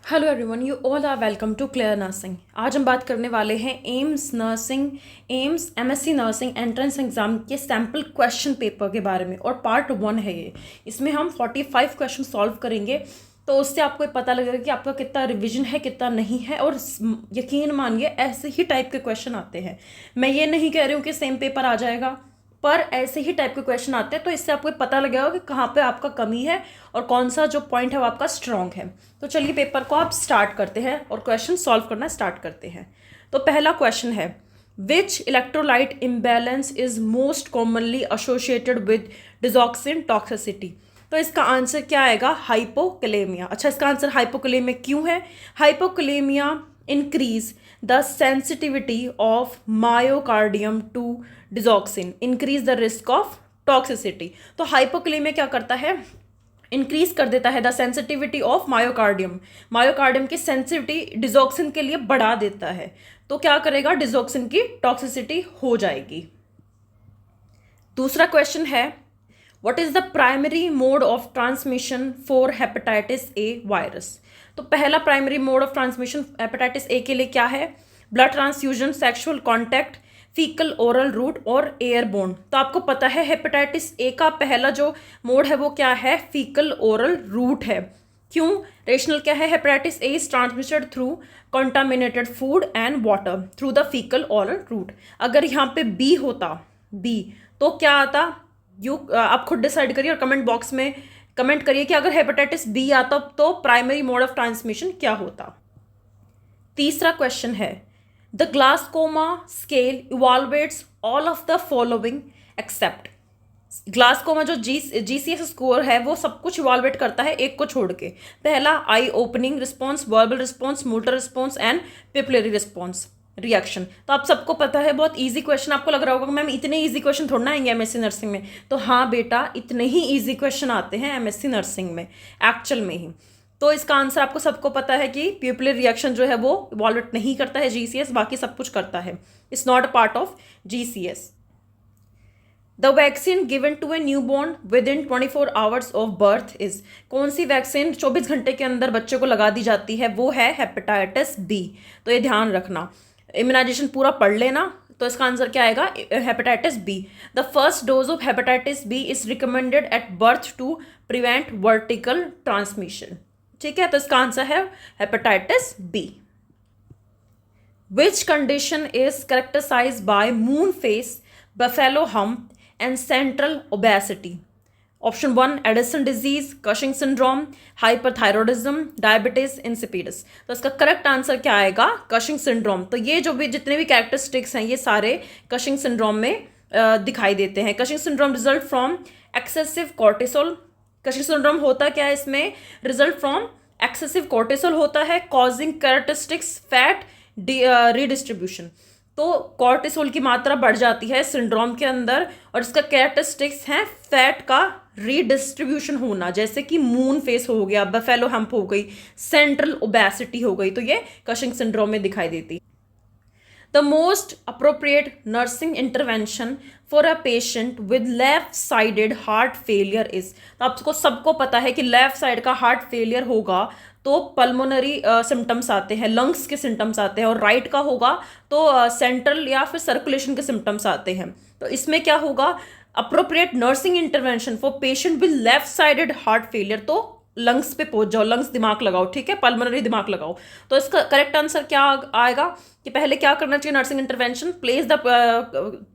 Hello everyone, you all are welcome to clear nursing. आज हम बात करने वाले हैं AIIMS MSc nursing entrance exam के सैम्पल क्वेश्चन पेपर के बारे में, और पार्ट 1 है ये। इसमें हम 45 क्वेश्चन सॉल्व करेंगे, तो उससे आपको पता लगेगा कि आपका कितना रिवीजन है, कितना नहीं है। और यकीन मानिए ऐसे ही टाइप के क्वेश्चन आते हैं। मैं ये नहीं कह रही हूँ कि सेम पेपर आ जाएगा, पर ऐसे ही टाइप के क्वेश्चन आते हैं, तो इससे आपको पता लगेगा कि कहाँ पे आपका कमी है और कौन सा जो पॉइंट है वो आपका स्ट्रॉन्ग है। तो चलिए पेपर को आप स्टार्ट करते हैं और क्वेश्चन सॉल्व करना स्टार्ट करते हैं। तो पहला क्वेश्चन है, which electrolyte imbalance is most commonly associated with digoxin toxicity. तो इसका आंसर क्या आएगा? हाइपोकलेमिया। अच्छा, इसका आंसर हाइपोकलेमिया क्यों है? Hypokalemia increase the sensitivity of myocardium to digoxin, increase the risk of toxicity. तो हाइपोकलेमिया क्या करता है? इंक्रीज कर देता है the sensitivity of myocardium, myocardium की सेंसिटिविटी डिजॉक्सिन के लिए बढ़ा देता है। तो क्या करेगा? डिजॉक्सिन की टॉक्सिसिटी हो जाएगी। दूसरा क्वेश्चन है, what is the primary mode of transmission for hepatitis A virus. तो पहला primary mode of transmission hepatitis A के लिए क्या है? Blood transfusion, sexual contact, faecal oral route और एयरबोर्न। तो आपको पता है हेपेटाइटिस ए का पहला जो मोड है वो क्या है? फीकल ओरल रूट है। क्यों? रेशनल क्या है? Hepatitis A is transmitted through contaminated food and water through the faecal oral route. अगर यहाँ पे बी होता, बी, तो क्या आता? आप खुद डिसाइड करिए और कमेंट बॉक्स में कमेंट करिए कि अगर हेपेटाइटिस बी आता तो प्राइमरी मोड ऑफ ट्रांसमिशन क्या होता। तीसरा क्वेश्चन है, the Glasgow coma scale evaluates all of the following except. Glasgow coma जो जीसीएस स्कोर है वो सब कुछ इवॉल्वेट करता है, एक को छोड़ के। पहला, eye opening response, verbal response, motor response and pupillary response reaction. तो आप सबको पता है, बहुत इजी क्वेश्चन। आपको लग रहा होगा मैम इतने इजी क्वेश्चन थोड़ा ना आएंगे एमएससी नर्सिंग में। तो हाँ बेटा, इतने ही इजी क्वेश्चन आते हैं एमएससी नर्सिंग में, एक्चुअल में ही। तो इसका आंसर आपको सबको पता है कि प्यूपिलर रिएक्शन जो है वो इवॉल्वेट नहीं करता है जीसीएस, बाकी सब कुछ करता है। It's not a part of GCS. The vaccine given to a newborn within 24 hours of birth is. कौन सी वैक्सीन 24 घंटे के अंदर बच्चे को लगा दी जाती है? वो है हेपेटाइटिस बी। तो ये ध्यान रखना, इम्यूनाइजेशन पूरा पढ़ लेना। तो इसका आंसर क्या आएगा? Hepatitis B. The first dose of hepatitis B is recommended at birth to prevent vertical transmission. ठीक है, तो इसका आंसर है hepatitis B. Which condition is characterized by moon face, buffalo hump and central obesity. Option 1, Addison disease, Cushing syndrome, hyperthyroidism, diabetes insipidus. तो इसका correct answer क्या आएगा? Cushing syndrome. तो ये जो भी जितने भी कैरेक्टरिस्टिक्स हैं ये सारे कशिंग सिंड्रोम में दिखाई देते हैं। Cushing syndrome result from excessive cortisol. Cushing syndrome होता क्या है इसमें? रिजल्ट फ्रॉम एक्सेसिव कॉर्टिसोल होता है, कॉजिंग कैरेक्टरिस्टिक्स फैट रीडिस्ट्रीब्यूशन। तो कॉर्टिसोल की मात्रा बढ़ जाती है सिंड्रोम के अंदर, और इसका कैरेक्टरिस्टिक्स हैं फैट का रीडिस्ट्रीब्यूशन होना, जैसे कि मून फेस हो गया, बफेलो हम्प हो गई, सेंट्रल ओबेसिटी हो गई। तो ये कशिंग सिंड्रोम में दिखाई देती। The most appropriate nursing intervention for a patient with left-sided heart failure is। तो आपको सबको पता है कि लेफ्ट साइड का हार्ट फेलियर होगा तो पल्मोनरी सिम्टम्स आते हैं, लंग्स के सिम्टम्स आते हैं, और राइट का होगा तो सेंट्रल या फिर सर्कुलेशन के सिम्टम्स आते हैं। तो इसमें क्या होगा? Appropriate nursing intervention for patient with left sided heart failure. तो लंग्स पे पहुंच जाओ, लंग्स दिमाग लगाओ, ठीक है, पल्मोनरी दिमाग लगाओ। तो इसका करेक्ट आंसर क्या आएगा कि पहले क्या करना चाहिए nursing intervention? Place the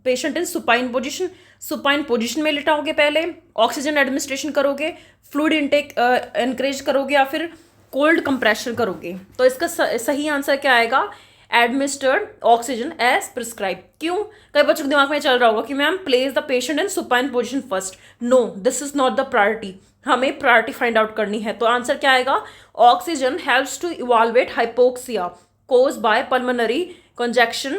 patient in supine position. Supine position में लिटाओगे, पहले ऑक्सीजन एडमिनिस्ट्रेशन करोगे, फ्लूइड इनटेक एनकरेज करोगे, या फिर कोल्ड कंप्रेशर करोगे। तो इसका सही आंसर क्या आएगा? Administered oxygen as prescribe. क्यों? कई बच्चों के दिमाग में चल रहा होगा कि ma'am place the patient in supine position first. No, this is not the priority. हमें प्रायोरिटी फाइंड आउट करनी है। तो आंसर क्या आएगा? Oxygen helps to alleviate hypoxia cause by pulmonary congestion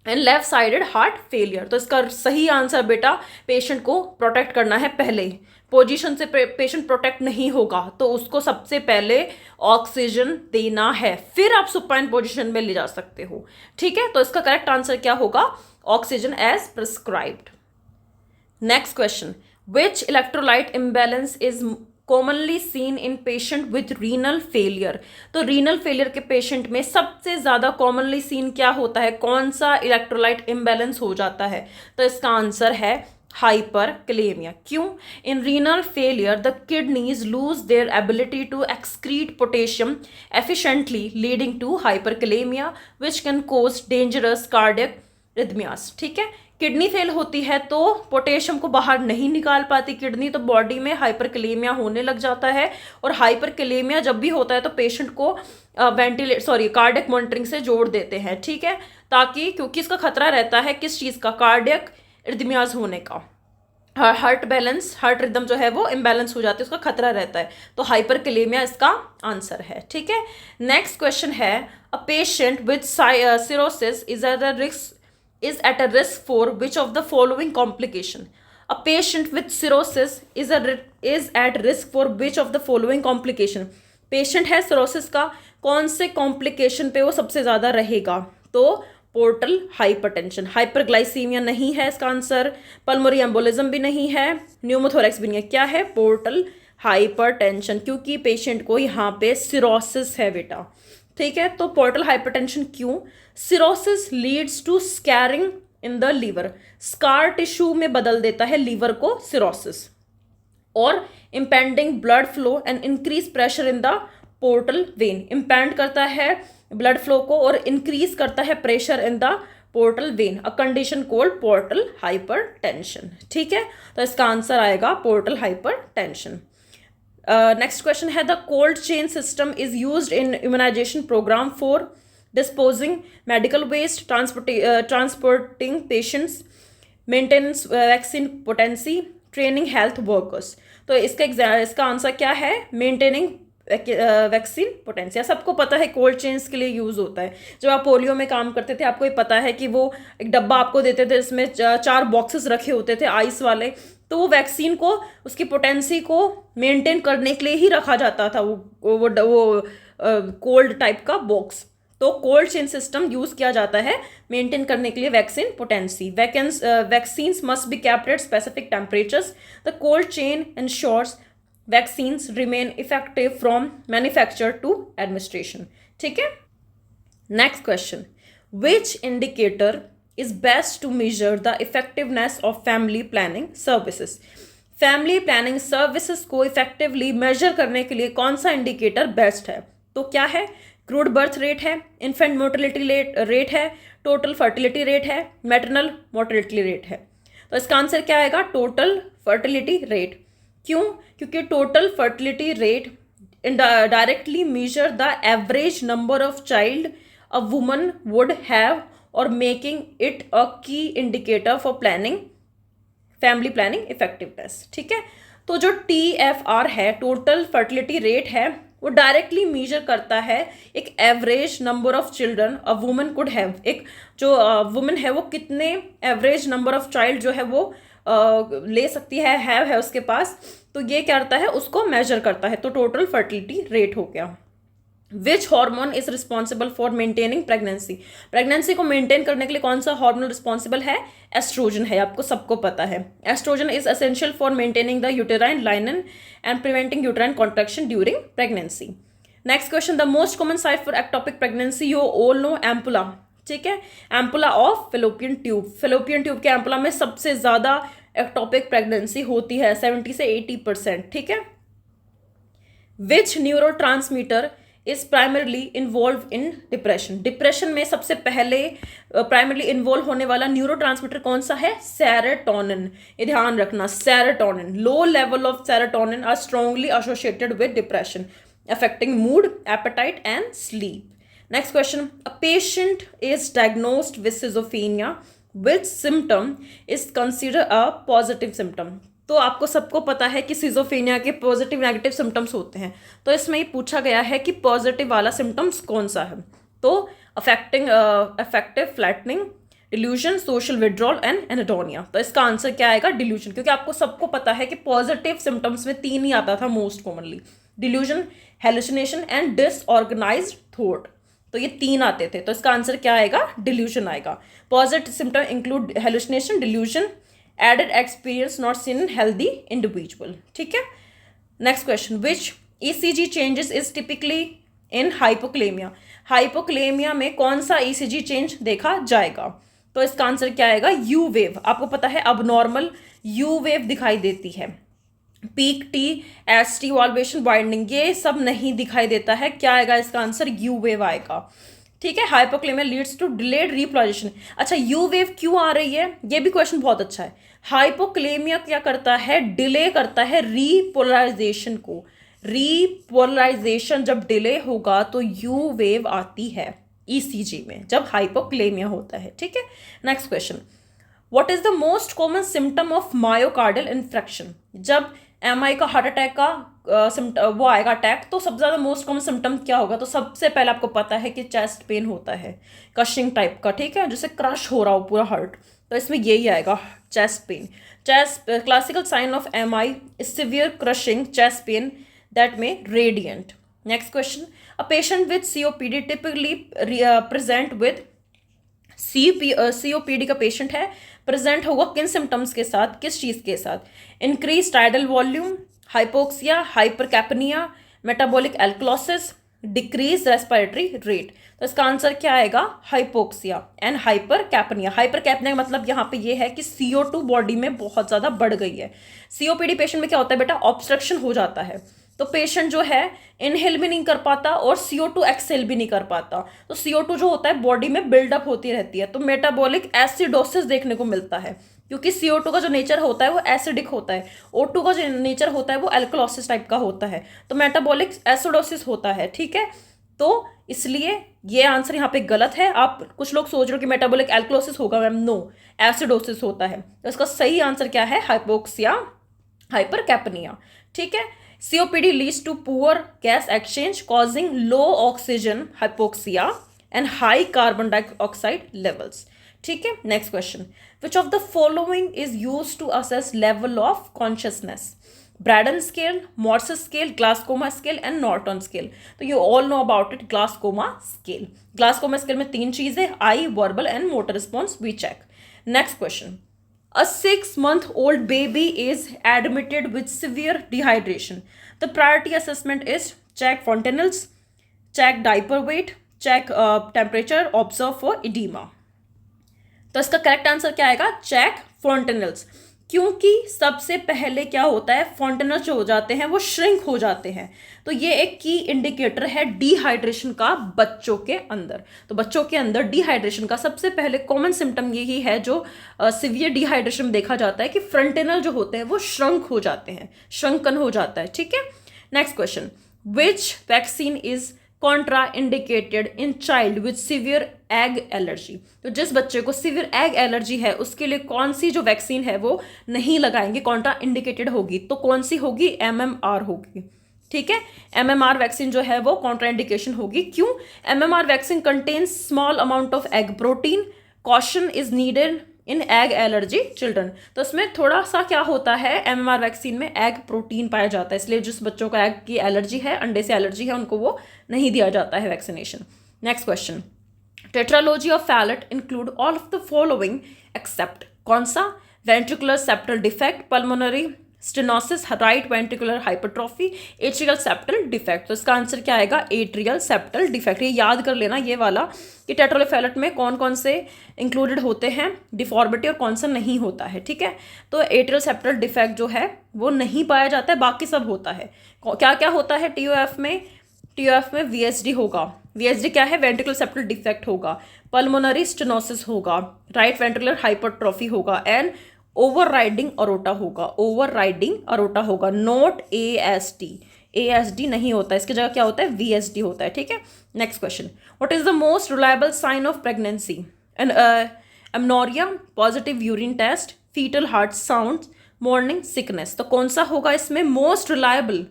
and left sided heart failure. तो इसका सही answer बेटा, पेशेंट को प्रोटेक्ट करना है पहले। पोजीशन से पेशेंट प्रोटेक्ट नहीं होगा तो उसको सबसे पहले ऑक्सीजन देना है, फिर आप सुपाइन पोजीशन में ले जा सकते हो। ठीक है, तो इसका करेक्ट आंसर क्या होगा? Oxygen as prescribed. Next question, which electrolyte imbalance is commonly seen in patient with renal failure. तो रीनल फेलियर के पेशेंट में सबसे ज़्यादा कॉमनली सीन क्या होता है, कौन सा इलेक्ट्रोलाइट इम्बैलेंस हो जाता है? तो इसका आंसर है हाइपरकैलेमिया। क्यों? In renal failure the kidneys lose their ability to excrete potassium efficiently leading to hyperkalemia which can cause dangerous cardiac arrhythmias. ठीक है, किडनी फेल होती है तो पोटेशियम को बाहर नहीं निकाल पाती किडनी, तो बॉडी में हाइपरकैलेमिया होने लग जाता है। और हाइपरकैलेमिया जब भी होता है तो पेशेंट को कार्डियक मॉनिटरिंग से जोड़ देते हैं। ठीक है, ताकि क्योंकि इसका खतरा रहता है किस चीज़ का, कार्डियक रिदमियाज होने का। हार्ट रिदम जो है वो इम्बैलेंस हो जाती है, उसका खतरा रहता है। तो हाइपरकैलेमिया इसका आंसर है। ठीक है, नेक्स्ट क्वेश्चन है, अ patient with cirrhosis is at a risk for which of the following complication? A patient with cirrhosis is at risk for which of the following complication? Patient है cirrhosis का, कौन से complication पे वो सबसे ज़्यादा रहेगा? तो पोर्टल हाइपरटेंशन। हाइपरग्लाइसीमिया नहीं है इसका आंसर, पल्मोनरी एम्बोलिज्म भी नहीं है, न्यूमोथोरैक्स भी नहीं है। क्या है? पोर्टल हाइपरटेंशन, क्योंकि पेशेंट को यहाँ पे सिरोसिस है बेटा। ठीक है, तो पोर्टल हाइपरटेंशन क्यों? Cirrhosis leads to scarring in the liver, scar tissue में बदल देता है लीवर को सिरोसिस, और impeding blood flow and increase pressure in the portal vein. Impede करता है ब्लड फ्लो को और इंक्रीज करता है pressure in the portal vein, a condition called portal hypertension. ठीक है, तो इसका आंसर आएगा पोर्टल हाइपरटेंशन। नेक्स्ट क्वेश्चन है, the cold chain system is used in immunization program for disposing medical waste, transporting patients, maintenance vaccine potency, training health workers. तो इसका answer क्या है? Maintaining vaccine potency. सबको पता है कोल्ड चेन्स के लिए यूज़ होता है। जब आप पोलियो में काम करते थे आपको ये पता है कि वो एक डब्बा आपको देते थे, इसमें 4 बॉक्सेस रखे होते थे आइस वाले, तो वो वैक्सीन को उसकी पोटेंसी को मेंटेन करने के लिए ही रखा जाता था, वो कोल्ड टाइप का बॉक्स। तो कोल्ड चेन सिस्टम यूज़ किया जाता है मेंटेन करने के लिए vaccine potency. Vaccines must be kept at specific temperatures. The cold chain ensures vaccines remain effective from manufacture to administration. ठीक है, next question, which indicator is best to measure the effectiveness of family planning services? Family planning services को effectively major करने के लिए कौन सा indicator best है? तो क्या है? क्रूड बर्थ रेट है, इन्फेंट मोर्टेलिटी रेट है, टोटल फर्टिलिटी रेट है, मैटरनल मोर्टेलिटी रेट है। तो इसका आंसर क्या आएगा? Total fertility rate. क्यों? क्योंकि total fertility rate directly measure the average number of child a woman would have और मेकिंग इट अ की indicator for planning family planning effectiveness. ठीक है, तो जो TFR है, टोटल फर्टिलिटी रेट है, वो डायरेक्टली मेजर करता है एक average number of children a woman could have. एक जो वुमन है वो कितने एवरेज नंबर ऑफ चाइल्ड जो है वो ले सकती है, हैव है उसके पास, तो ये क्या करता है? उसको मेजर करता है। तो टोटल फर्टिलिटी रेट हो गया। विच hormone is responsible for maintaining pregnancy? Pregnancy को मेंटेन करने के लिए कौन सा हार्मोन रिस्पॉन्सिबल है? एस्ट्रोजन है, आपको सबको पता है। Oestrogen is essential for maintaining the uterine lining and preventing uterine contraction during pregnancy. Next question, the most common site for ectopic pregnancy, you all know, ampulla. ठीक है, ampulla of fallopian tube. Fallopian tube के ampulla में सबसे ज़्यादा ectopic pregnancy होती है, 70 से 80%। ठीक है, which neurotransmitter is primarily involved in depression? Depression में सबसे पहले प्राइमरली इन्वॉल्व होने वाला न्यूरो ट्रांसमीटर कौन सा है? सेरोटोनिन। ये ध्यान रखना, serotonin. Low level of serotonin are strongly associated with depression, affecting mood, appetite and sleep. Next question, a patient is diagnosed with schizophrenia. Which symptom is considered a positive symptom? तो आपको सबको पता है कि schizophrenia के positive negative symptoms होते हैं, तो इसमें ये पूछा गया है कि पॉजिटिव वाला सिम्टम्स कौन सा है? तो affective flattening, delusion, social withdrawal and anhedonia. तो इसका आंसर क्या आएगा? डिल्यूजन, क्योंकि आपको सबको पता है कि पॉजिटिव सिम्टम्स में 3 ही आता था most commonly, delusion, hallucination and disorganised thought. तो ये 3 आते थे, तो इसका आंसर क्या आएगा? डिल्यूजन आएगा। Positive symptom include hallucination, delusion, added experience not seen in healthy individual. ठीक है, next question, which ECG changes is typically in hypokalemia? Hypokalemia में कौन सा ईसीजी चेंज देखा जाएगा? तो इसका आंसर क्या आएगा? You wave. आपको पता है अब नॉर्मल यू वेव दिखाई देती है। Peak T, S T, elevation, binding, ये सब नहीं दिखाई देता है। क्या आएगा इसका आंसर? यू वेव आएगा। ठीक है, हाइपोक्लेमिया लीड्स टू डिलेड रीपोलराइजेशन। अच्छा, यू वेव क्यों आ रही है? ये भी क्वेश्चन बहुत अच्छा है। हाइपोक्लेमिया क्या करता है? डिले करता है रीपोलराइजेशन को। रीपोलराइजेशन जब डिले होगा तो यू वेव आती है ईसीजी में जब हाइपोक्लेमिया होता है। ठीक है, next question, what is the most common symptom of myocardial infarction? जब एमआई का हार्ट अटैक का वो आएगा अटैक, तो सबसे ज़्यादा मोस्ट कॉमन सिम्टम क्या होगा? तो सबसे पहले आपको पता है कि चेस्ट पेन होता है, क्रशिंग टाइप का। ठीक है, जैसे क्रश हो रहा हो पूरा हार्ट, तो इसमें यही आएगा, chest pain. Chest classical sign of MI is severe crushing chest pain that may radiant. Next question, a patient with COPD typically present with COPD का पेशेंट है, प्रेजेंट होगा किन सिम्टम्स के साथ, किस चीज़ के साथ? Increase tidal volume, hypoxia, hypercapnia, metabolic alkalosis, decrease respiratory rate. तो इसका आंसर क्या आएगा? Hypoxia and हाइपरकैपनिया। हाइपरकैपनिया का मतलब यहाँ पे ये है कि CO2 बॉडी में बहुत ज़्यादा बढ़ गई है। सीओपीडी पेशेंट में क्या होता है बेटा? ऑब्स्ट्रक्शन हो जाता है, तो पेशेंट जो है इनहेल भी नहीं कर पाता और CO2 एक्सहेल भी नहीं कर पाता। तो CO2 जो होता है बॉडी में बिल्डअप होती रहती है, तो मेटाबॉलिक एसिडोसिस देखने को मिलता है, क्योंकि CO2 का जो नेचर होता है वो एसिडिक होता है, O2 का जो नेचर होता है वो एल्कलोसिस टाइप का होता है, तो मेटाबॉलिक एसिडोसिस होता है। ठीक है, तो इसलिए ये आंसर यहाँ पे गलत है। आप कुछ लोग सोच रहे हो कि मेटाबॉलिक एल्कलोसिस होगा, मैम नो, एसिडोसिस होता है। तो इसका सही आंसर क्या है? हाइपोक्सिया, हाइपरकैपनिया। ठीक है, COPD leads to poor gas exchange causing low oxygen hypoxia and high carbon dioxide levels. ठीक है, next question, which of the following is used to assess level of consciousness? Braden scale, Morse scale, Glasgow scale and Norton scale. तो you all know about it, Glasgow scale. Glasgow scale में 3 चीजें, eye, verbal and motor response we check. Next question, a 6-month-old baby is admitted with severe dehydration. The priority assessment is check fontanelles, check diaper weight, check temperature, observe for edema. तो इसका correct answer क्या आएगा? Check fontanelles, क्योंकि सबसे पहले क्या होता है, fontanelles जो हो जाते हैं वो श्रिंक हो जाते हैं। तो ये एक की इंडिकेटर है डिहाइड्रेशन का बच्चों के अंदर। तो बच्चों के अंदर डिहाइड्रेशन का सबसे पहले कॉमन सिम्टम यही है जो सिवियर डिहाइड्रेशन में देखा जाता है कि फ्रंटेनल जो होते हैं वो श्रंक हो जाते हैं, श्रंकन हो जाता है। ठीक है, next question, which vaccine is Contra indicated in child with severe egg allergy? तो जिस बच्चे को सीवियर एग एलर्जी है उसके लिए कौन सी जो वैक्सीन है वो नहीं लगाएंगे, कॉन्ट्रा इंडिकेटेड होगी। तो कौन सी होगी? MMR होगी। ठीक है, MMR वैक्सीन जो है वो कॉन्ट्रा इंडिकेशन होगी। क्यों? MMR vaccine contains small amount of egg protein, caution is needed in egg allergy children. तो इसमें थोड़ा सा क्या होता है, MMR वैक्सीन में एग प्रोटीन पाया जाता है, इसलिए जिस बच्चों को एग की एलर्जी है, अंडे से एलर्जी है, उनको वो नहीं दिया जाता है vaccination. Next question, tetralogy of Fallot include all of the following accept, कौन सा? Ventricular septal defect, pulmonary stenosis, right ventricular hypertrophy, atrial septal defect. तो इसका आंसर क्या आएगा? Atrial septal defect. ये याद कर लेना ये वाला कि टेट्रालोफैलेट में कौन कौन से इंक्लूडेड होते हैं डिफॉर्मिटी और कौन सा नहीं होता है। ठीक है, तो एट्रियल सेप्टल डिफेक्ट जो है वो नहीं पाया जाता है, बाकी सब होता है। क्या क्या होता है TOF में? TOF में VSD होगा। VSD क्या है? वेंट्रिकुलर सेप्टल डिफेक्ट होगा, पल्मोनरी स्टेनोसिस होगा, राइट वेंट्रिकुलर हाइपरट्रॉफी होगा एंड ओवरराइडिंग अरोटा होगा। ओवरराइडिंग अरोटा होगा, नॉट ASD। ASD नहीं होता, इसकी जगह क्या होता है? VSD होता है। ठीक है, next question, what is the most reliable sign of pregnancy? And amenorrhoea, positive urine test, fetal heart sound, morning sickness. तो कौन सा होगा इसमें most reliable?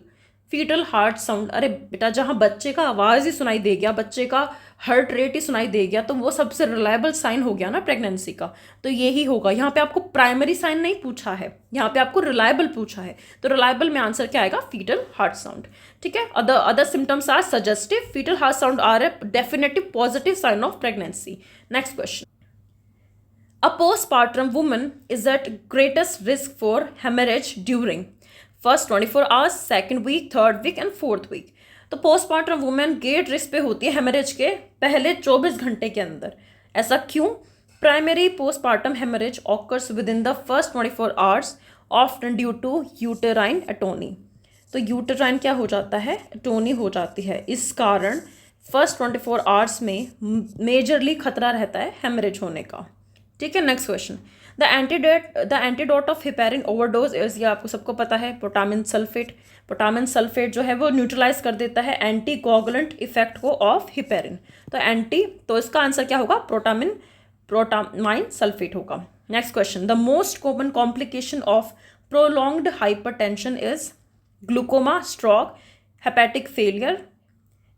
Fetal heart sound. अरे बेटा, जहाँ बच्चे का आवाज़ ही सुनाई दे गया, बच्चे का हार्ट रेट ही सुनाई दे गया, तो वो सबसे रिलायबल साइन हो गया ना प्रेगनेंसी का। तो यही होगा। यहाँ पे आपको प्राइमरी साइन नहीं पूछा है, यहाँ पे आपको रिलायबल पूछा है। तो रिलायबल में आंसर क्या आएगा? Fetal heart sound. ठीक है, other symptoms are suggestive, fetal heart sound are a definitive positive sign of pregnancy. Next question, a postpartum woman is at greatest risk for hemorrhage during first 24 hours, second week, third week and fourth week. तो postpartum women great risk पे होती है haemorrhage के पहले 24 घंटे के अंदर। ऐसा क्यों? Primary postpartum haemorrhage occurs within the first 24 hours often due to uterine atony. तो यूटेराइन क्या हो जाता है? एटोनी हो जाती है। इस कारण फर्स्ट 24 आवर्स में मेजरली खतरा रहता है हेमरेज होने का। ठीक है, next question. The antidote of heparin overdose is, ये आपको सबको पता है, पोटामिन सल्फेट। पोटामिन सल्फेट जो है वो न्यूट्रलाइज कर देता है एंटी कोगुलेंट इफेक्ट को ऑफ हिपेरिन। तो इसका आंसर क्या होगा? प्रोटामाइन सल्फेट होगा। Next question. The most common complication of prolonged hypertension is glaucoma, stroke, hepatic failure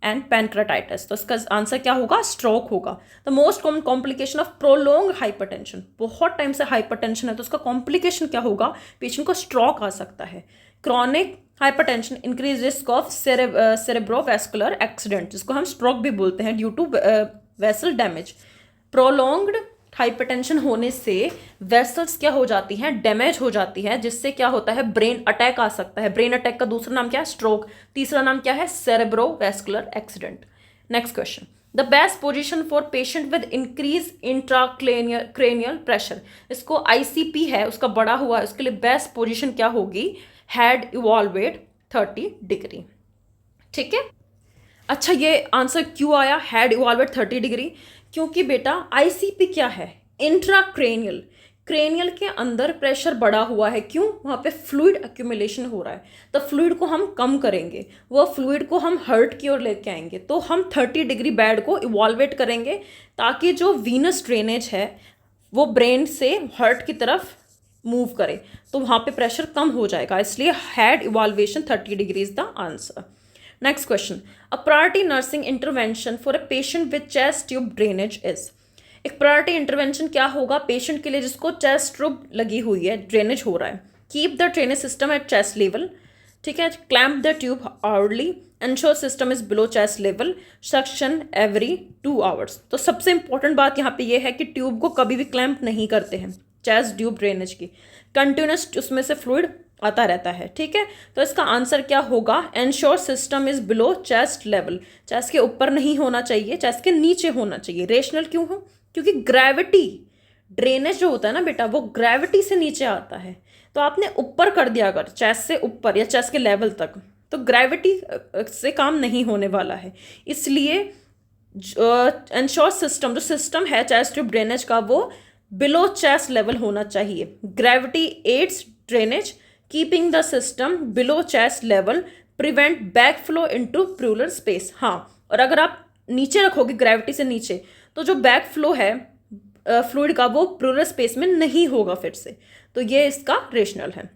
and pancreatitis. तो इसका आंसर क्या होगा? स्ट्रोक होगा। The most common complication of prolong hypertension, बहुत टाइम से हाइपरटेंशन है तो उसका कॉम्प्लिकेशन क्या होगा? पेशेंट को स्ट्रोक आ सकता है। Chronic hypertension increase risk of cerebrovascular accident, जिसको हम स्ट्रोक भी बोलते हैं, due to vessel damage. Prolonged hypertension होने से वेसल्स क्या हो जाती हैं? डैमेज हो जाती है, जिससे क्या होता है? ब्रेन अटैक आ सकता है। ब्रेन अटैक का दूसरा नाम क्या है? स्ट्रोक। तीसरा नाम क्या है? Cerebrovascular accident. Next question. The best position for patient with increase intracranial pressure, इसको ICP है, उसका बड़ा हुआ है, उसके लिए बेस्ट पोजीशन क्या होगी? Head elevated 30 degree. ठीक है, अच्छा ये आंसर क्यों आया हेड इवॉल्वेड 30 डिग्री? क्योंकि बेटा ICP क्या है? इंट्राक्रेनियल, क्रेनियल के अंदर प्रेशर बढ़ा हुआ है। क्यों? वहाँ पे फ्लूइड एक्यूमुलेशन हो रहा है। तो फ्लूइड को हम कम करेंगे, वो फ्लूइड को हम हर्ट की ओर लेके आएंगे, तो हम 30 डिग्री बेड को इवॉल्वेट करेंगे ताकि जो वीनस ड्रेनेज है वो ब्रेन से हर्ट की तरफ मूव करे, तो वहाँ पे प्रेशर कम हो जाएगा। इसलिए head elevation 30 degree is the answer. Next question. A priority nursing intervention for a patient with chest tube drainage is, एक प्रायोरिटी इंटरवेंशन क्या होगा पेशेंट के लिए जिसको चेस्ट ट्यूब लगी हुई है, ड्रेनेज हो रहा है? Keep the drainage system eight chest level, ठीक है, clamp the tube hardly, ensure system is below chest level, suction every 2 hours. तो सबसे इंपॉर्टेंट बात यहाँ पे ये है कि ट्यूब को कभी भी क्लैम्प नहीं करते हैं, चेस्ट ट्यूब ड्रेनेज की, कंटिन्यूस उसमें से फ्लूइड आता रहता है। ठीक है, तो इसका आंसर क्या होगा? Ensure system is below chest level, chest के ऊपर नहीं होना चाहिए, चेस्ट के नीचे होना चाहिए। रेशनल क्यों हो? क्योंकि ग्रेविटी, ड्रेनेज जो होता है ना बेटा, वो ग्रेविटी से नीचे आता है। तो आपने ऊपर कर दिया अगर चेस्ट से ऊपर या चेस्ट के लेवल तक, तो ग्रेविटी से काम नहीं होने वाला है। इसलिए एंश्योर सिस्टम, जो सिस्टम है चेस्ट ट्यूब ड्रेनेज का, वो बिलो चेस्ट लेवल होना चाहिए। Gravity aids drainage, keeping the system below chest level prevent back flow into pleural space. हाँ, और अगर आप नीचे रखोगे ग्रेविटी से नीचे, तो जो बैक फ्लो है फ्लूइड का वो प्लूरल स्पेस में नहीं होगा फिर से। तो ये इसका रेशनल है।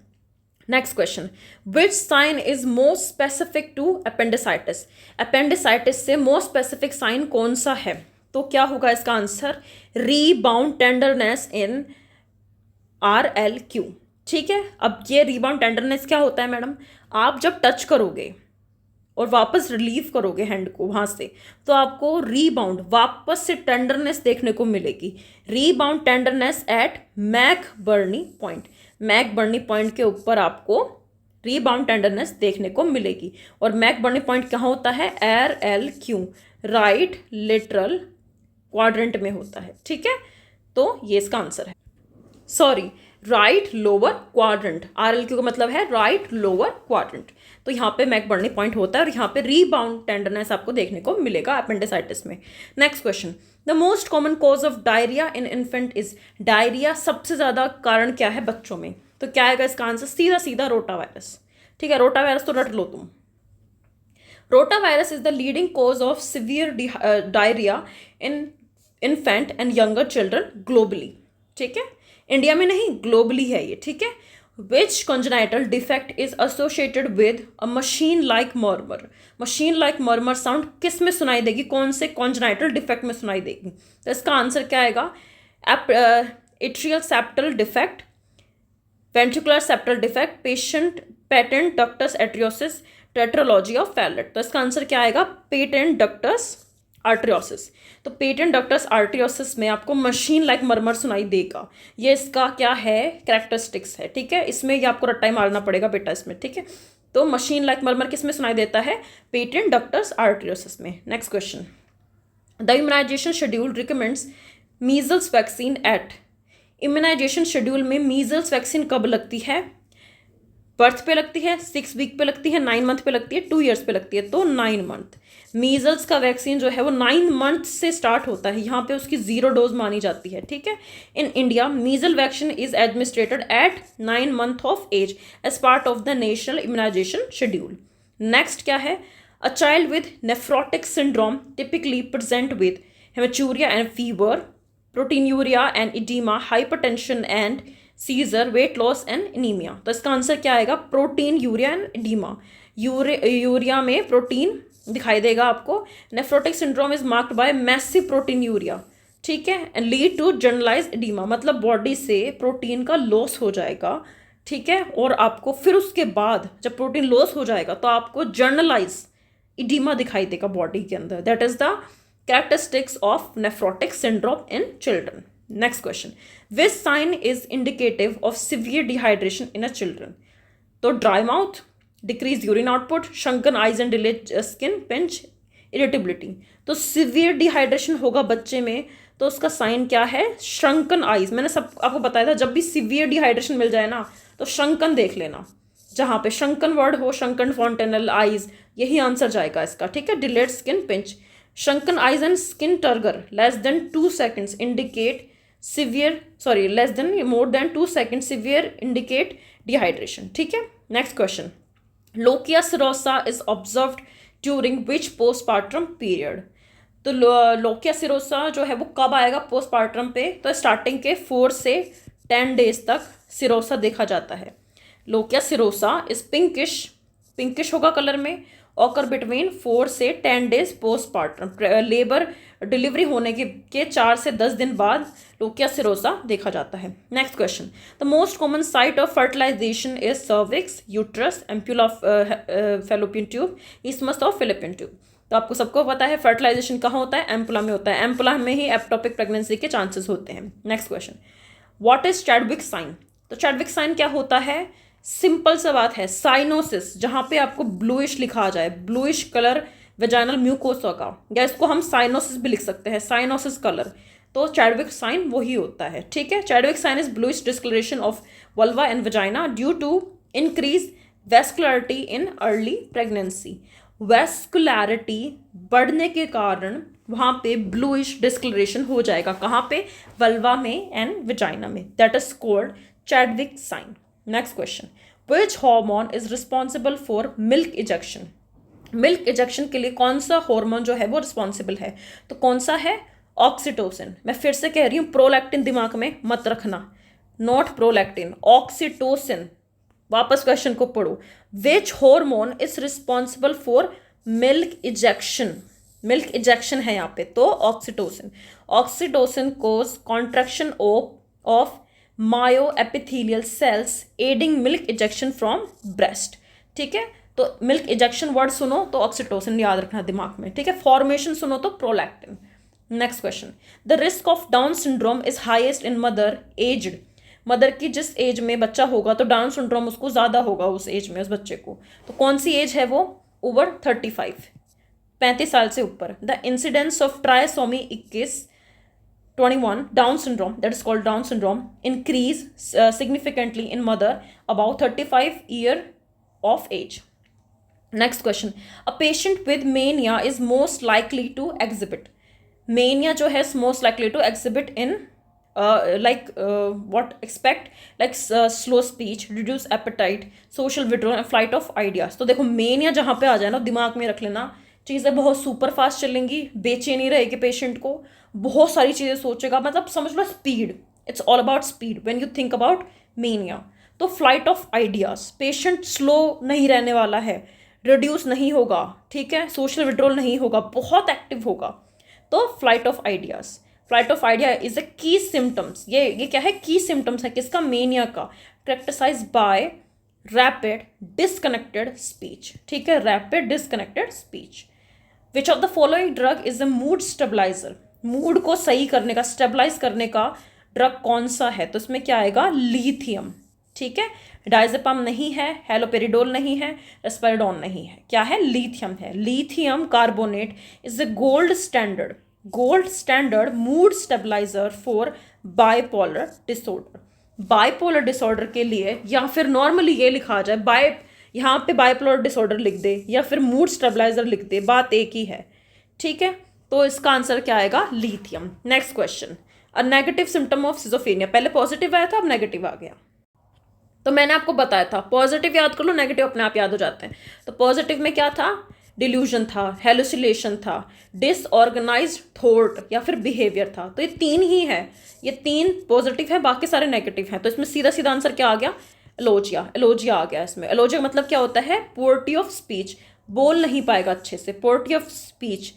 Next question. Which sign is most specific to appendicitis, appendicitis से मोस्ट स्पेसिफिक साइन कौन सा है? तो क्या होगा इसका answer? Rebound tenderness in RLQ। ठीक है, अब ये रीबाउंड टेंडरनेस क्या होता है मैडम? आप जब टच करोगे और वापस रिलीव करोगे हैंड को वहाँ से, तो आपको रीबाउंड, वापस से टेंडरनेस देखने को मिलेगी। Rebound tenderness at McBurney point, McBurney point के ऊपर आपको रीबाउंड टेंडरनेस देखने को मिलेगी। और मैकबर्नी पॉइंट कहाँ होता है? RLQ, राइट लेटरल क्वाड्रेंट में होता है। ठीक है, तो ये इसका आंसर है। Sorry, right lower quadrant, RLQ का मतलब है राइट लोअर क्वाड्रेंट। तो यहाँ पे मैकबर्नी पॉइंट होता है और यहाँ पे रीबाउंड टेंडरनेस आपको देखने को मिलेगा अपेंडिसाइटिस में। Next question. The most common cause of diarrhoea in infant is, diarrhoea सबसे ज़्यादा कारण क्या है बच्चों में? तो क्या आएगा इसका आंसर? सीधा सीधा रोटा वायरस। ठीक है, रोटा वायरस तो रट लो तुम। Rota virus is the leading cause of severe diarrhoea in infant and younger children globally. ठीक है, इंडिया में नहीं, ग्लोबली है ये। ठीक है, which congenital defect is associated with a machine like murmur, machine like murmur sound किस में सुनाई देगी? कौन से कॉन्जेनाइटल डिफेक्ट में सुनाई देगी? तो इसका आंसर क्या आएगा? Atrial septal defect, ventricular septal defect, patent ductus arteriosus, tetralogy of Fallot. तो इसका आंसर क्या आएगा? Patent ductus arteriosus. तो पेटेंट डक्टस आर्ट्रियोसिस में आपको मशीन लाइक मरमर सुनाई देगा। ये इसका क्या है, कैरेक्टरिस्टिक्स है, ठीक है। इसमें ये आपको रट्टा ही मारना पड़ेगा बेटा इसमें, ठीक है। तो मशीन लाइक मरमर किस में सुनाई देता है, पेटेंट डक्टस आर्ट्रियोसिस में। Next question, the immunization schedule recommends measles vaccine at. Immunization schedule में मीजल्स वैक्सीन कब लगती है, बर्थ पे लगती है, 6 वीक पे लगती है, 9 मंथ पे लगती है, 2 ईयर्स पे लगती है। तो 9 मंथ। मीजल्स का वैक्सीन जो है वो 9 मंथ से स्टार्ट होता है, यहाँ पे उसकी 0 डोज मानी जाती है, ठीक है। In India measles vaccine is administered at 9 month of age as part of the national immunization schedule. Next क्या है, a child with nephrotic syndrome typically present with hematuria and fever, proteinuria and edema, hypertension and seizure, weight loss and anemia. तो इसका answer क्या आएगा, proteinuria and edema. Urea में protein दिखाई देगा आपको। Nephrotic syndrome is marked by massive proteinuria, ठीक है, and lead to generalize oedema, मतलब बॉडी से प्रोटीन का लॉस हो जाएगा, ठीक है। और आपको फिर उसके बाद जब प्रोटीन लॉस हो जाएगा तो आपको जर्नलाइज इडीमा दिखाई देगा बॉडी के अंदर। That is the characteristics of nephrotic syndrome in children. Next question, which sign is indicative of severe dehydration in a children. तो dry mouth, decrease urine output, sunken eyes and delayed skin pinch, irritability. तो severe dehydration होगा बच्चे में तो उसका sign क्या है, श्रंकन eyes. मैंने सब आपको बताया था, जब भी सिवियर डिहाइड्रेशन मिल जाए ना तो श्रंकन देख लेना, जहाँ पे श्रंकन वर्ड हो, श्रंकन फॉन्टेनल आइज, यही आंसर जाएगा इसका, ठीक है। Delayed skin pinch, shrunken eyes and skin turgor less than 2 seconds indicate severe, sorry less than more than 2 seconds severe indicate dehydration, ठीक है। Next question, lochia serosa is observed during which postpartum period. तो lochia serosa जो है वो कब आएगा postpartum पे, तो स्टार्टिंग के 4 से 10 डेज तक सिरोसा देखा जाता है। लोकिया सिरोसा इज पिंकिश होगा कलर में, ऑकर बिटवीन 4 से 10 डेज पोस्टपार्टम, लेबर डिलीवरी होने के 4 से 10 दिन बाद लोकिया सिरोसा देखा जाता है। Next question, the most common site of fertilization is cervix, uterus, ampulla fallopian tube, isthmus of fallopian tube. तो आपको सबको पता है फर्टिलाइजेशन कहाँ होता है, एम्पुला में होता है। एम्पुला में ही एप्टोपिक प्रेगनेंसी के चांसेस होते हैं। Next question, what is Chadwick sign. तो चैडविक साइन क्या होता है, सिंपल सा बात है, साइनोसिस, जहाँ पे आपको ब्लूइश लिखा आ जाए, ब्लूइश कलर वेजाइनल म्यूकोसा का, या इसको हम साइनोसिस भी लिख सकते हैं, साइनोसिस कलर। तो चैडविक साइन वही होता है, ठीक है। Chadwick sign is bluish discolouration of vulva and vagina due to increase vascularity in early pregnancy. Vascularity बढ़ने के कारण वहाँ पे ब्लूइश डिस्कलरेशन हो जाएगा, कहाँ पे, वल्वा में एंड वेजाइना में। That is called Chadwick sign. Next question, which hormone is responsible for milk ejection. Milk ejection के लिए कौन सा हार्मोन जो है वो रिस्पॉन्सिबल है, तो कौन सा है, ऑक्सीटोसिन। मैं फिर से कह रही हूँ, प्रोलैक्टिन दिमाग में मत रखना, नॉट प्रोलैक्टिन, ऑक्सीटोसिन। वापस क्वेश्चन को पढ़ो, which hormone is responsible for milk ejection. Milk ejection है यहाँ पे, तो oxytocin. Oxytocin cause contraction of myoepithelial cells aiding milk ejection from breast, ठीक है। तो मिल्क इजेक्शन वर्ड सुनो तो ऑक्सीटोसिन याद रखना दिमाग में, ठीक है। फॉर्मेशन सुनो तो prolactin. Next question, the risk of down syndrome is highest in mother aged. Mother की जिस एज में बच्चा होगा तो डाउन सिंड्रोम उसको ज़्यादा होगा उस एज में, उस बच्चे को। तो कौन सी एज है वो, ओवर 35 साल से ऊपर। The incidence of trisomy 21 Down syndrome, that is called Down syndrome, increase significantly in mother about 35 year of age. Next question, a patient with mania is most likely to exhibit. Mania जो है most likely to exhibit in what expect like slow speech, reduced appetite, social withdrawal and flight of ideas. तो देखो mania जहाँ पे आ जाए ना, दिमाग में रख लेना, चीज़ें बहुत सुपर फास्ट चलेंगी, बेचैनी रहेगी पेशेंट को, बहुत सारी चीज़ें सोचेगा, मतलब समझ लो speed, it's all about speed when you think about mania. तो flight of ideas, patient slow नहीं रहने वाला है, रिड्यूस नहीं होगा, ठीक है, सोशल विड्रॉल नहीं होगा, बहुत एक्टिव होगा। तो flight of ideas, flight of idea is a की सिम्टम्स। ये क्या है, की सिम्टम्स है किसका, मेनिया का। Characterise by rapid disconnected speech, ठीक है, rapid disconnected speech. Which of the following drug is a mood stabiliser, mood को सही करने का, स्टेबलाइज करने का ड्रग कौन सा है? तो इसमें क्या आएगा? लिथियम। ठीक है, डायजेपम नहीं है, हेलोपेरिडोल नहीं है, रेस्पेरिडोन नहीं है, क्या है? लिथियम है। Lithium carbonate is a gold standard mood stabiliser for bipolar disorder. Bipolar disorder के लिए, या फिर नॉर्मली ये लिखा जाए यहाँ पे बाइपोलर डिसऑर्डर लिख दे या फिर मूड स्टेबलाइजर लिख दे, बात एक ही है। ठीक है, तो इसका आंसर क्या आएगा? Lithium. Next question, a negative symptom of schizophrenia. पहले पॉजिटिव आया था, अब नेगेटिव आ गया। तो मैंने आपको बताया था पॉजिटिव याद कर लो, नेगेटिव अपने आप याद हो जाते हैं। तो पॉजिटिव में क्या था? डिल्यूजन था, हेलुसिनेशन था, डिसऑर्गेनाइज्ड थॉट या फिर बिहेवियर था। तो ये तीन ही है, ये तीन पॉजिटिव है, बाकी सारे नेगेटिव हैं। तो इसमें सीधा सीधा आंसर क्या आ गया? एलोजिया। एलोजिया आ गया इसमें। एलोजिया मतलब क्या होता है? पोवर्टी ऑफ स्पीच, बोल नहीं पाएगा अच्छे से, पोवर्टी ऑफ स्पीच।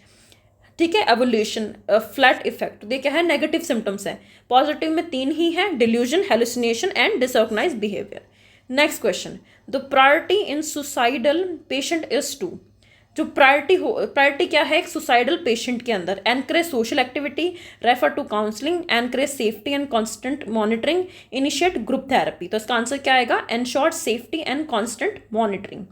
ठीक है, एवोल्यूशन, फ्लैट इफेक्ट। तो ये क्या है? नेगेटिव सिम्टम्स हैं। पॉजिटिव में तीन ही है, delusion, hallucination and disorganise behaviour. Next question, the priority in suicidal patient is to. जो प्रायोरिटी क्या है एक सुसाइडल पेशेंट के अंदर? Encourage social activity, refer to counselling, encourage safety and constant monitoring, initiate group therapy. तो इसका answer क्या आएगा? Ensure safety and constant monitoring.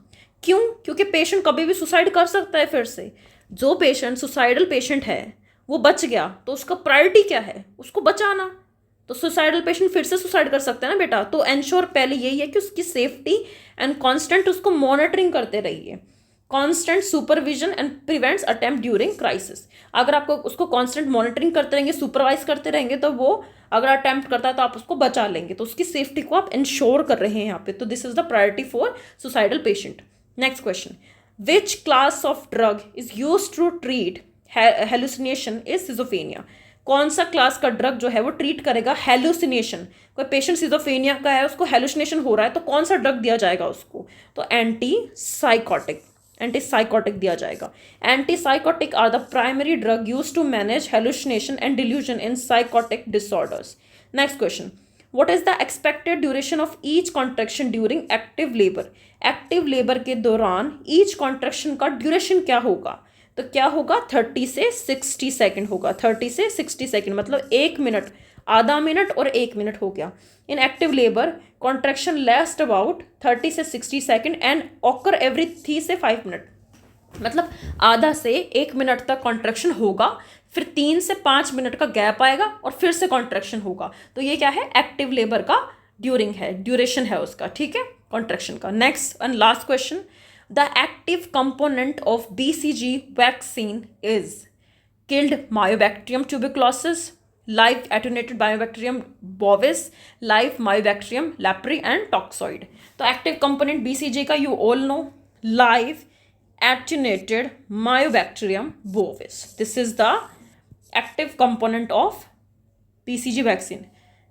क्यों? क्योंकि पेशेंट कभी भी सुसाइड कर सकता है। फिर से जो पेशेंट सुसाइडल पेशेंट है वो बच गया, तो उसका प्रायोरिटी क्या है? उसको बचाना। तो सुसाइडल पेशेंट फिर से सुसाइड कर सकते हैं ना बेटा, तो एंश्योर पहले यही है कि उसकी सेफ्टी एंड कांस्टेंट उसको मॉनिटरिंग करते रहिए। Constant supervision and prevents attempt during crisis. अगर आपको उसको कांस्टेंट मॉनिटरिंग करते रहेंगे, सुपरवाइज करते रहेंगे, तो वो अगर अटेम्प्ट करता है तो आप उसको बचा लेंगे। तो उसकी सेफ्टी को आप इंश्योर कर रहे हैं यहाँ पे। तो this is the priority for suicidal patient. Next question, which class of drug is use to treat hallucination is schizophrenia. कौन सा क्लास का ड्रग जो है वो ट्रीट करेगा हेलुसिनेशन? कोई पेशेंट सिजोफेनिया का है, उसको हेलुसिनेशन हो रहा है, तो कौन सा ड्रग दिया जाएगा उसको? तो एंटीसाइकोटिक दिया जाएगा। Antipsychotic are the primary drug use to manage hallucination and delusion in psychotic disorders. Next question, what is the expected duration of each contraction during active labour. Active labour के दौरान each contraction का duration क्या होगा? तो क्या होगा? 30 से 60 second होगा। 30 से 60 सेकेंड मतलब 1 मिनट, आधा मिनट और 1 मिनट हो गया। इन active labour contraction last about 30 से 60 सेकेंड एंड ऑकर एवरी 3 से 5 मिनट। मतलब आधा से 1 मिनट तक कॉन्ट्रैक्शन होगा, फिर 3 से 5 मिनट का गैप आएगा और फिर से कॉन्ट्रैक्शन होगा। तो ये क्या है? एक्टिव लेबर का ड्यूरेशन है उसका। ठीक है, कॉन्ट्रैक्शन का। Next and last question, the active component of BCG vaccine is killed mycobacterium tuberculosis, live attenuated Mycobacterium bovis, live mycobacterium leprae and toxoid. तो एक्टिव कंपोनेंट BCG का you all know, live attenuated Mycobacterium bovis. This is the active component of BCG vaccine.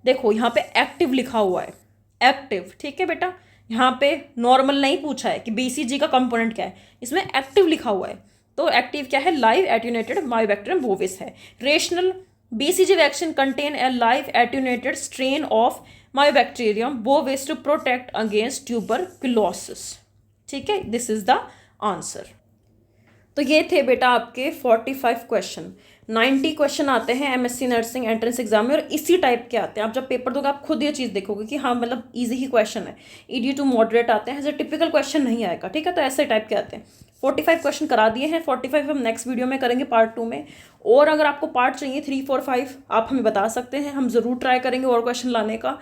देखो यहाँ पे active लिखा हुआ है, active. ठीक है बेटा, यहाँ पे नॉर्मल नहीं पूछा है कि BCG का कंपोनेंट क्या है, इसमें एक्टिव लिखा हुआ है। तो एक्टिव क्या है? लाइव एटेन्यूएटेड मायोबैक्टीरियम बोविस है। Rationale BCG vaccine contain a live attenuated strain of Mycobacterium bovis to protect against tuberculosis. ठीक है, दिस इज द आंसर। तो ये थे बेटा आपके 45 क्वेश्चन। 90 क्वेश्चन आते हैं MSc नर्सिंग एंट्रेंस एग्जाम में, और इसी टाइप के आते हैं। आप जब पेपर दोगे आप खुद ये चीज़ देखोगे कि हाँ मतलब इजी ही क्वेश्चन है। ED टू मॉडरेट आते हैं, ऐसे टिपिकल क्वेश्चन नहीं आएगा। ठीक है, तो ऐसे टाइप के आते हैं। 45 क्वेश्चन करा दिए हैं, 45 हम नेक्स्ट वीडियो में करेंगे पार्ट 2 में। और अगर आपको पार्ट चाहिए 3, 4, 5 आप हमें बता सकते हैं, हम ज़रूर ट्राई करेंगे और क्वेश्चन लाने का।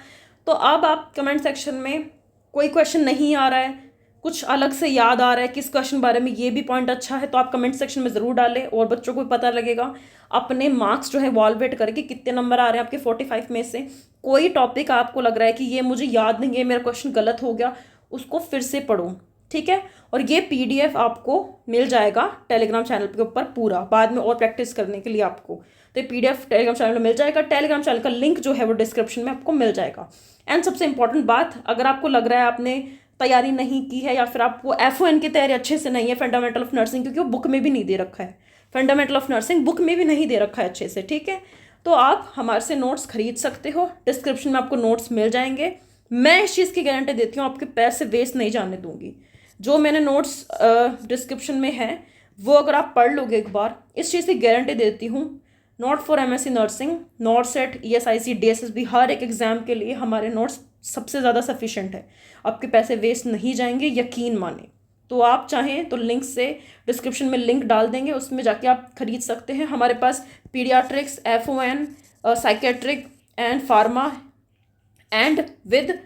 तो अब आप कमेंट सेक्शन में कोई क्वेश्चन नहीं आ रहा है, कुछ अलग से याद आ रहा है किस क्वेश्चन बारे में, ये भी पॉइंट अच्छा है, तो आप कमेंट सेक्शन में ज़रूर डालें और बच्चों को भी पता लगेगा। अपने मार्क्स जो है वॉलवेट करके कितने नंबर आ रहे हैं आपके 45 में से। कोई टॉपिक आपको लग रहा है कि ये मुझे याद नहीं है, मेरा क्वेश्चन गलत हो गया, उसको फिर से पढ़ो। ठीक है, और ये PDF आपको मिल जाएगा टेलीग्राम चैनल के ऊपर पूरा, बाद में और प्रैक्टिस करने के लिए आपको। तो ये PDF टेलीग्राम चैनल में मिल जाएगा। टेलीग्राम चैनल का लिंक जो है वो डिस्क्रिप्शन में आपको मिल जाएगा। एंड सबसे इंपॉर्टेंट बात, अगर आपको लग रहा है आपने तैयारी नहीं की है या फिर आपको FON की तैयारी अच्छे से नहीं है, फंडामेंटल ऑफ नर्सिंग, क्योंकि वो बुक में भी नहीं दे रखा है, फंडामेंटल ऑफ नर्सिंग बुक में भी नहीं दे रखा है अच्छे से। ठीक है, तो आप हमारे से नोट्स खरीद सकते हो, डिस्क्रिप्शन में आपको नोट्स मिल जाएंगे। मैं इस चीज़ की गारंटी देती हूँ, आपके पैसे वेस्ट नहीं जाने दूंगी। जो मैंने नोट्स डिस्क्रिप्शन में है वो अगर आप पढ़ लोगे एक बार, इस चीज़ की गारंटी देती हूँ, not for MSc nursing, not SET, ESIC, DSSB, हर एक एग्ज़ाम के लिए हमारे नोट्स सबसे ज़्यादा सफिशेंट है। आपके पैसे वेस्ट नहीं जाएंगे, यकीन माने। तो आप चाहें तो लिंक से, डिस्क्रिप्शन में लिंक डाल देंगे, उसमें जाके आप खरीद सकते हैं। हमारे पास pediatrics, FON, psychiatric and pharma and with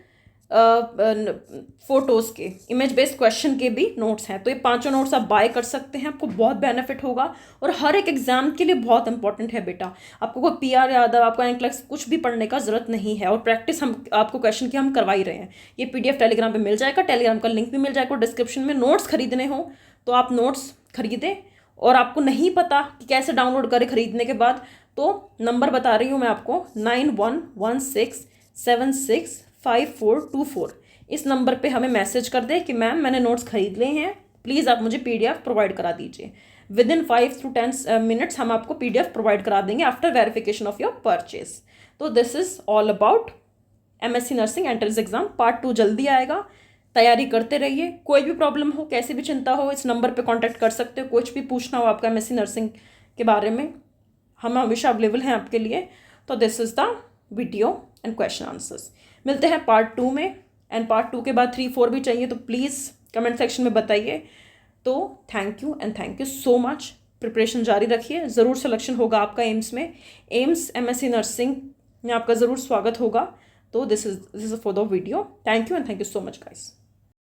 photos के इमेज बेस्ड क्वेश्चन के भी नोट्स हैं। तो ये पांचों नोट्स आप बाय कर सकते हैं, आपको बहुत बेनिफिट होगा और हर एक एग्जाम के लिए बहुत इंपॉर्टेंट है बेटा। आपको कोई पीआर यादव, आपको एनक्लेक्स कुछ भी पढ़ने का जरूरत नहीं है, और प्रैक्टिस हम आपको क्वेश्चन की हम करवा ही रहे हैं। ये पीडीएफ टेलीग्राम पे मिल जाएगा, टेलीग्राम का लिंक भी मिल जाएगा डिस्क्रिप्शन में। नोट्स खरीदने हो तो आप नोट्स खरीदें, और आपको नहीं पता कि कैसे डाउनलोड करें खरीदने के बाद, तो नंबर बता रही हूँ मैं आपको, 9116765424। इस नंबर पे हमें मैसेज कर दे कि मैम मैंने नोट्स खरीद लिए हैं, प्लीज़ आप मुझे पीडीएफ प्रोवाइड करा दीजिए। विद इन 5 to 10 मिनट्स हम आपको पीडीएफ प्रोवाइड करा देंगे after verification of your purchase. तो this is all about MSc nursing entrance exam. Part 2 जल्दी आएगा, तैयारी करते रहिए। कोई भी प्रॉब्लम हो, कैसी भी चिंता हो, इस नंबर पे कांटेक्ट कर सकते हो। कुछ भी पूछना हो आपका एमएससी नर्सिंग के बारे में, हम हमेशा अवेलेबल हैं आपके लिए। तो this is the video and question answers. मिलते हैं पार्ट 2 में, एंड पार्ट 2 के बाद 3, 4 भी चाहिए तो प्लीज़ कमेंट सेक्शन में बताइए। तो thank you and thank you so much. Preparation जारी रखिए, ज़रूर सिलेक्शन होगा आपका एम्स में। एम्स एमएससी नर्सिंग में आपका ज़रूर स्वागत होगा। तो this is for the video. Thank you and thank you so much guys.